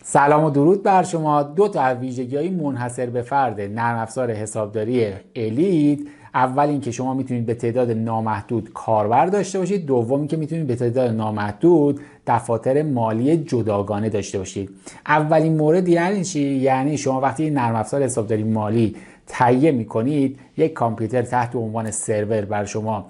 سلام و درود بر شما. دو تا از ویژگی‌های منحصر به فرد نرم افزار حسابداری الیت. اول اینکه شما میتونید به تعداد نامحدود کاربر داشته باشید، دوم اینکه میتونید به تعداد نامحدود دفاتر مالی جداگانه داشته باشید. اولین مورد یعنی چی؟ یعنی شما وقتی نرم افزار حسابداری مالی تهیه میکنید، یک کامپیوتر تحت عنوان سرور بر شما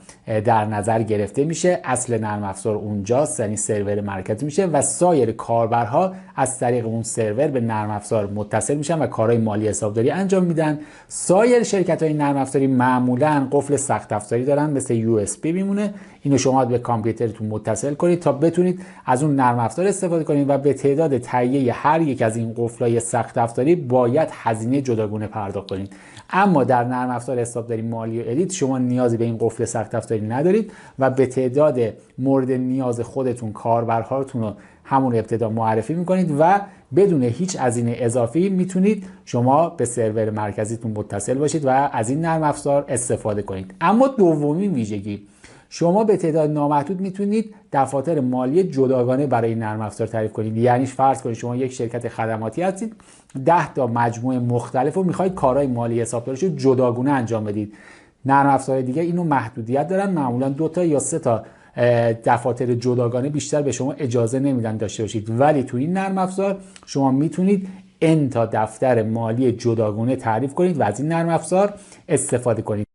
در نظر گرفته میشه. اصل نرم افزار اونجاست، یعنی سرور مرکزی میشه و سایر کاربرها از طریق اون سرور به نرم افزار متصل میشن و کارهای مالی حسابداری انجام میدن. سایر شرکت های نرم افزاری معمولا قفل سخت افزاری دارن، مثل یو اس بی میمونه. اینو شما به کامپیوترتون متصل کنید تا بتونید از اون نرم افزار استفاده کنید و به تعداد تهیه هر یک از این قفل‌های سخت افزاری باید هزینه جداگونه پرداخت کنید. اما در نرم افزار حسابداری مالی و الیت شما نیازی به این قفل سخت افزاری ندارید و به تعداد مورد نیاز خودتون کاربرهاتون رو همون ابتدا معرفی میکنید و بدون هیچ هزینه اضافی میتونید شما به سرور مرکزیتون متصل باشید و از این نرم افزار استفاده کنید. اما دومین ویژگی، شما به تعداد نامحدود میتونید دفاتر مالی جداگانه برای این نرم افزار تعریف کنید. یعنی فرض کنید شما یک شرکت خدماتی هستید، 10 تا مجموعه مختلف و میخواید کارهای مالی حسابداریشو جداگانه انجام بدید. نرم افزار دیگه اینو محدودیت دارن، معمولا 2 تا یا 3 تا دفاتر جداگانه بیشتر به شما اجازه نمیدن داشته باشید، ولی تو این نرم افزار شما میتونید n تا دفتر مالی جداگانه تعریف کنید و از این نرم افزار استفاده کنید.